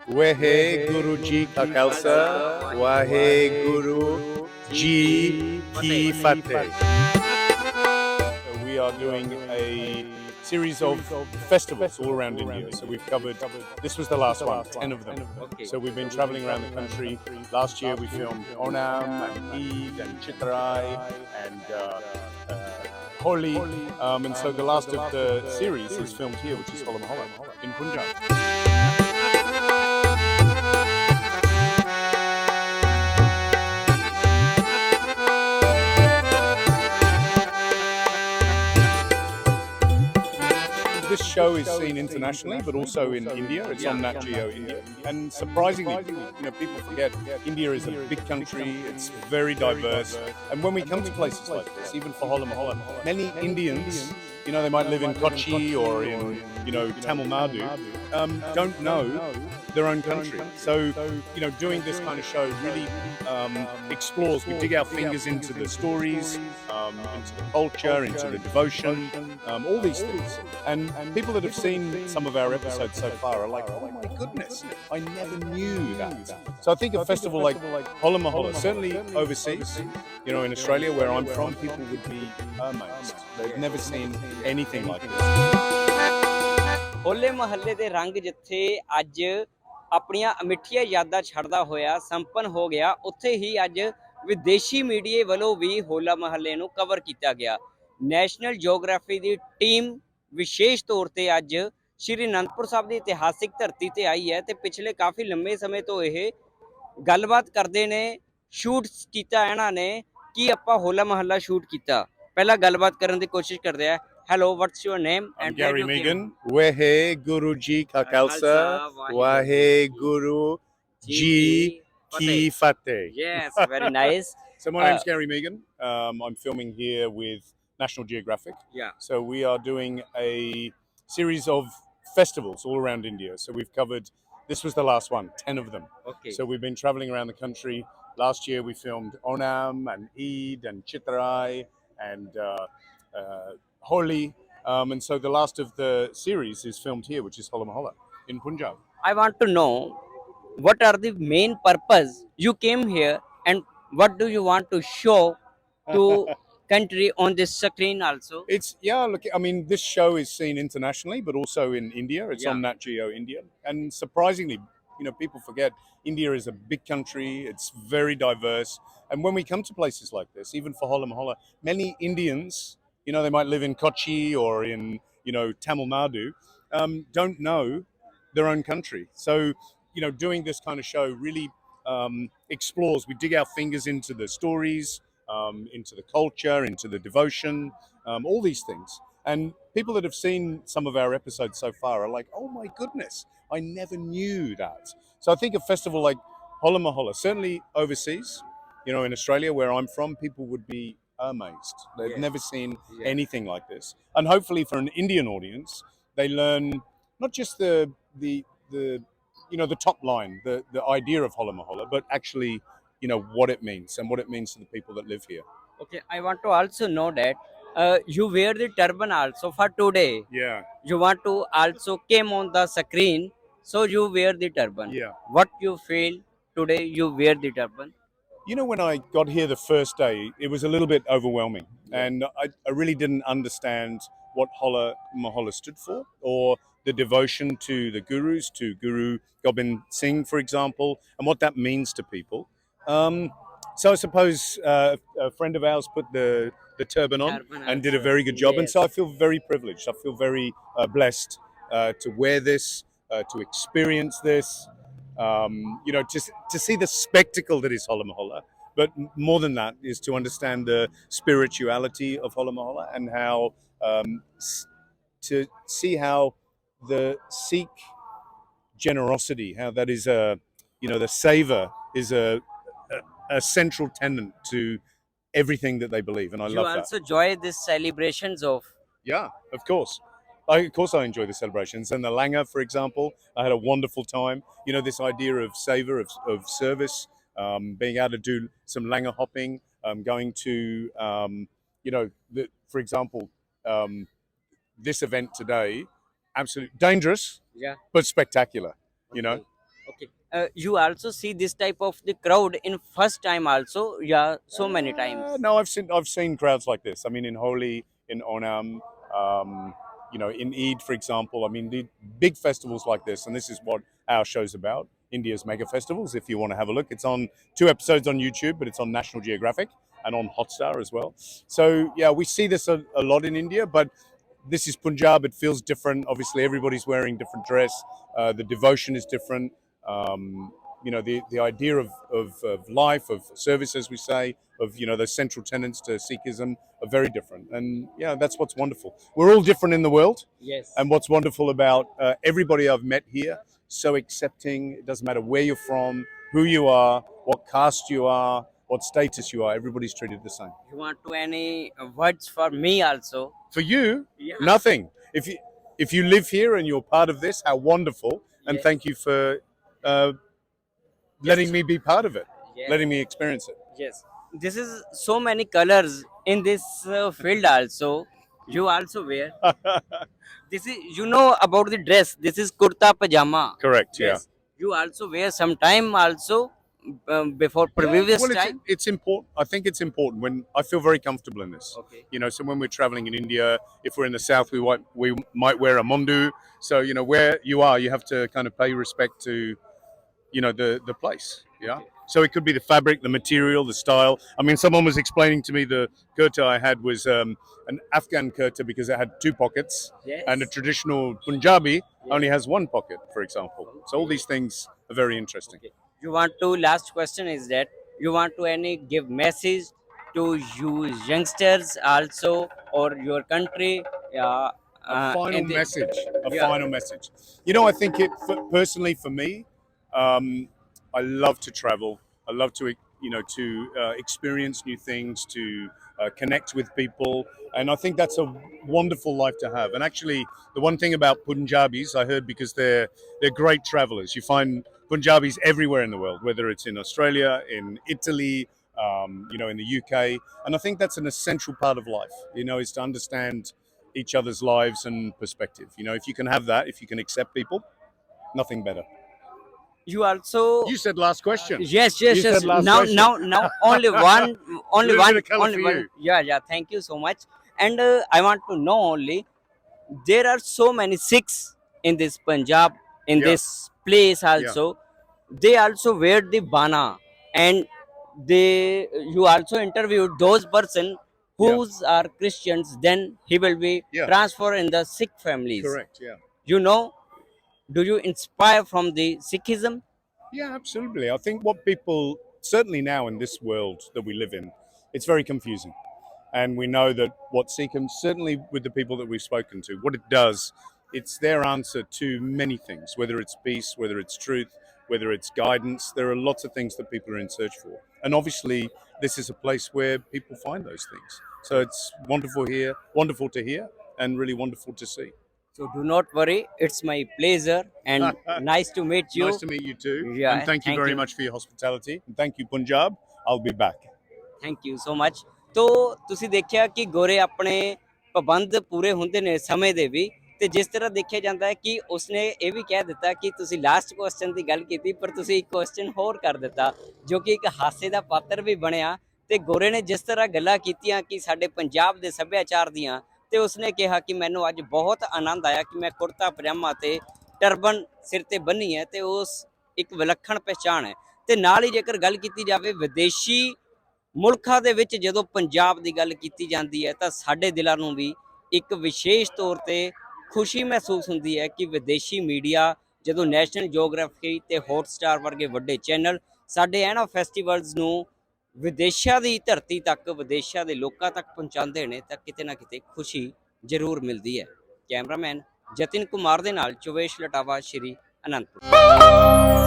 Wahe Guru Ji Ka Khalsa, Wahe Guru Ji Ki Fateh. We are doing a series of festivals all around India. So we've covered, this was the last one, 10 of them. So we've been traveling around the country. Last year we filmed Onam and Eid and Chitrai and Holi. And so the last of the series is filmed here, which is Hola Mohalla in Punjab. This show is seen internationally, but also in India. It's on Nat Geo India. And surprisingly, people forget India is a big country. It's very diverse. And when we come to places like this, even for Hola Mohalla, many Indians, they might live in Kochi or in, Tamil Nadu, don't know their own country. So, doing this kind of show really explores. We dig our fingers into the stories, into the culture, into the devotion, all these things. And people that have seen some of our episodes so far are like, oh my goodness, I never knew that. So I think a festival like Hola Mohalla, certainly overseas, in Australia where I'm from, people would be amazed. They've never seen anything like this. ਹੋਲੇ ਮਹੱਲੇ ਦੇ ਰੰਗ ਜਿੱਥੇ ਅੱਜ ਆਪਣੀਆਂ ਅਮਿੱਠੀਆਂ ਯਾਦਾਂ ਛੱਡਦਾ ਹੋਇਆ ਸੰਪੰਨ ਹੋ ਗਿਆ, ਉੱਥੇ ਹੀ ਅੱਜ ਵਿਦੇਸ਼ੀ ਮੀਡੀਏ ਵੱਲੋਂ ਵੀ ਹੋਲਾ ਮਹੱਲੇ ਨੂੰ ਕਵਰ ਕੀਤਾ ਗਿਆ। ਨੈਸ਼ਨਲ ਜੀਓਗ੍ਰਾਫੀ ਦੀ ਟੀਮ ਵਿਸ਼ੇਸ਼ ਤੌਰ ਤੇ ਅੱਜ ਸ਼੍ਰੀ ਅਨੰਦਪੁਰ ਸਾਹਿਬ ਦੀ ਇਤਿਹਾਸਿਕ ਧਰਤੀ ਤੇ ਆਈ ਹੈ ਤੇ ਪਿਛਲੇ ਕਾਫੀ ਲੰਮੇ ਸਮੇਂ ਤੋਂ ਇਹ ਗੱਲਬਾਤ ਕਰਦੇ ਨੇ, ਸ਼ੂਟ ਕੀਤਾ ਇਹਨਾਂ ਨੇ ਕਿ ਆਪਾਂ ਹੋਲਾ ਮਹੱਲਾ ਸ਼ੂਟ ਕੀਤਾ। ਪਹਿਲਾਂ ਗੱਲਬਾਤ ਕਰਨ ਦੀ ਕੋਸ਼ਿਸ਼ ਕਰਦੇ ਆ। Hello, what's your name? I'm Gary Megan. Wahe Guru Ji Ka Khalsa, Wahe Guru Ji Ki Fateh. Yes, very nice. So my name's Gary Megan. I'm filming here with National Geographic. Yeah. So we are doing a series of festivals all around India. So we've covered, this was the last one, 10 of them. Okay. So we've been traveling around the country. Last year we filmed Onam and Eid and Chitrai and Holi, and so the last of the series is filmed here, which is Hola Mohalla in Punjab. I want to know what are the main purpose you came here and what do you want to show to country on this screen also? Look, I mean, this show is seen internationally, but also in India. It's on Nat Geo India. And surprisingly, people forget India is a big country. It's very diverse. And when we come to places like this, even for Hola Mohalla, many Indians, they might live in Kochi or in, Tamil Nadu, don't know their own country. So, doing this kind of show really explores. We dig our fingers into the stories, into the culture, into the devotion, all these things. And people that have seen some of our episodes so far are like, oh my goodness, I never knew that. So I think a festival like Hola Mohalla, certainly overseas, in Australia where I'm from, people would be amazed. They've never seen anything like this. And hopefully for an Indian audience, they learn not just the top line, the idea of Hola Mohalla, but actually, what it means and what it means to the people that live here. Okay, I want to also know that you wear the turban also for today. Yeah. You want to also came on the screen, so you wear the turban. Yeah. What you feel today you wear the turban? When I got here the first day, it was a little bit overwhelming. And I really didn't understand what Hola Mohalla stood for or the devotion to the gurus, to Guru Gobind Singh, for example, and what that means to people. So I suppose a friend of ours put the turban on and did a very good job. And so I feel very privileged. I feel very blessed to wear this, to experience this. To see the spectacle that is Hola Mohalla, but more than that is to understand the spirituality of Hola Mohalla and how to see how the Sikh generosity, how that is the savor is a central tenet to everything that they believe, and I love that. You also enjoy these celebrations of? Yeah, of course. I enjoy the celebrations. And the Langa, for example, I had a wonderful time. This idea of savor, of service, being able to do some Langa hopping, going to, for example, this event today, absolutely dangerous, but spectacular, Okay. You also see this type of the crowd in first time also, yeah, so many times. No, I've seen crowds like this. I mean, in Holi, in Onam, um, in Eid, for example. I mean, the big festivals like this, and this is what our show's about. India's mega festivals. If you want to have a look, it's on 2 episodes on YouTube, but it's on National Geographic and on Hotstar as well. So yeah, we see this a lot in India, but this is Punjab. It feels different. Obviously, everybody's wearing different dress. The devotion is different. The idea of life, of service, as we say, of those central tenets to Sikhism are very different. And yeah, that's what's wonderful. We're all different in the world. Yes. And what's wonderful about everybody I've met here, so accepting. It doesn't matter where you're from, who you are, what caste you are, what status you are. Everybody's treated the same. You want to any words for me also? For you, Yeah. nothing. If you live here and you're part of this, how wonderful! And Yes. thank you for letting me be part of it, Yes. letting me experience it. Yes. This is so many colors in this field also. You also wear. This is about the dress. This is kurta pajama. Correct. Yeah. Yes. You also wear sometime also before previous Well, time. it's important. I think it's important when I feel very comfortable in this. Okay. So when we're traveling in India, if we're in the south, we might wear a mundu. So where you are, you have to kind of pay respect to the place. Yeah. Okay. So it could be the fabric, the material, the style. I mean, someone was explaining to me the kurta I had was an Afghan kurta because it had 2 pockets, Yes. and a traditional Punjabi only has 1 pocket, for example. So all these things are very interesting. Okay. You want to last question is that you want to any give message to you youngsters also or your country A final in the- message. Yeah. Final message. I think personally for me, I love to travel. I love to experience new things, to connect with people, and I think that's a wonderful life to have. And actually, the one thing about Punjabis, I heard, because they're great travelers. You find Punjabis everywhere in the world, whether it's in Australia, in Italy, in the UK, and I think that's an essential part of life. Is to understand each other's lives and perspective. If you can have that, if you can accept people, nothing better. you also You said last question. yes You yes said yes last now question. now only one only Little one bit of colour only for one you. yeah thank you so much. And I want to know only there are so many Sikhs in this Punjab in Yeah. this place also. They also wear the bana, and they you also interviewed those person Yeah. whose are Christians, then he will be Yeah. transferred in the Sikh families. Correct. Yeah. You know, do you inspire from the Sikhism? Yeah, absolutely. I think what people, certainly now in this world that we live in, it's very confusing. And we know that what Sikkim, certainly with the people that we've spoken to, what it does, it's their answer to many things, whether it's peace, whether it's truth, whether it's guidance. There are lots of things that people are in search for. And obviously, this is a place where people find those things. So it's wonderful to hear, and really wonderful to see. So do not worry, it's my pleasure and nice to meet you. Nice to meet you too. Yeah, And thank you thank very you. much for your hospitality. And thank you, Punjab. I'll be back. Thank you so much. ਤੋ ਤੁਸੀਂ ਦੇਖਿਆ ਕਿ ਗੋਰੇ ਆਪਣੇ ਪਾਬੰਦ ਪੂਰੇ ਹੁੰਦੇ ਨੇ ਸਮੇਂ ਦੇ ਵੀ, ਤੇ ਜਿਸ ਤਰ੍ਹਾਂ ਦੇਖਿਆ ਜਾਂਦਾ ਹੈ ਕਿ ਉਸਨੇ ਇਹ ਵੀ ਕਹਿ ਦਿੱਤਾ ਕਿ ਤੁਸੀਂ ਲਾਸਟ ਕੁਐਸਚਨ ਦੀ ਗੱਲ ਕੀਤੀ ਪਰ ਤੁਸੀਂ ਇੱਕ ਕੁਐਸਚਨ ਹੋਰ ਕਰ ਦਿੱਤਾ ਜੋ ਕਿ ਇੱਕ ਹਾਸੇ ਦਾ ਪਾਤਰ ਵੀ ਬਣਿਆ। ਤੇ ਗੋਰੇ ਨੇ ਜਿਸ ਤਰ੍ਹਾਂ ਗੱਲਾਂ ਕੀਤੀਆਂ ਕਿ ਸਾਡੇ ਪੰਜਾਬ ਦੇ ਸੱਭਿਆਚਾਰ ਦੀਆਂ, ਤੇ ਉਸਨੇ ਕਿਹਾ ਕਿ ਮੈਨੂੰ ਅੱਜ ਬਹੁਤ ਆਨੰਦ ਆਇਆ ਕਿ ਮੈਂ ਕੁੜਤਾ ਪਜਾਮਾ ਤੇ ਟਰਬਨ ਸਿਰ ਤੇ ਬੰਨੀ ਹੈ, ਤੇ ਉਸ ਇੱਕ ਵਿਲੱਖਣ ਪਹਿਚਾਣ ਹੈ। ਤੇ ਨਾਲ ਹੀ ਜੇਕਰ ਗੱਲ ਕੀਤੀ ਜਾਵੇ ਵਿਦੇਸ਼ੀ ਮੁਲਕਾਂ ਦੇ ਵਿੱਚ ਜਦੋਂ ਪੰਜਾਬ ਦੀ ਗੱਲ ਕੀਤੀ ਜਾਂਦੀ ਹੈ ਤਾਂ ਸਾਡੇ ਦਿਲਾਂ ਨੂੰ ਵੀ ਇੱਕ ਵਿਸ਼ੇਸ਼ ਤੌਰ ਤੇ ਖੁਸ਼ੀ ਮਹਿਸੂਸ ਹੁੰਦੀ ਹੈ ਕਿ ਵਿਦੇਸ਼ੀ ਮੀਡੀਆ ਜਦੋਂ ਨੈਸ਼ਨਲ ਜਿਓਗ੍ਰਾਫੀ ਤੇ ਹੌਟਸਟਾਰ ਵਰਗੇ ਵੱਡੇ ਚੈਨਲ ਸਾਡੇ ਇਹਨਾਂ ਫੈਸਟੀਵਲਸ ਨੂੰ ਵਿਦੇਸ਼ਾਂ ਦੀ ਧਰਤੀ ਤੱਕ, ਵਿਦੇਸ਼ਾਂ ਦੇ ਲੋਕਾਂ ਤੱਕ ਪਹੁੰਚਾਉਂਦੇ ਨੇ ਤਾਂ ਕਿਤੇ ਨਾ ਕਿਤੇ ਖੁਸ਼ੀ ਜ਼ਰੂਰ ਮਿਲਦੀ ਹੈ। ਕੈਮਰਾਮੈਨ ਜਤਿਨ ਕੁਮਾਰ ਦੇ ਨਾਲ ਚੋਵੇਸ਼ ਲਟਾਵਾ, ਸ਼੍ਰੀ ਅਨੰਦਪੁਰ।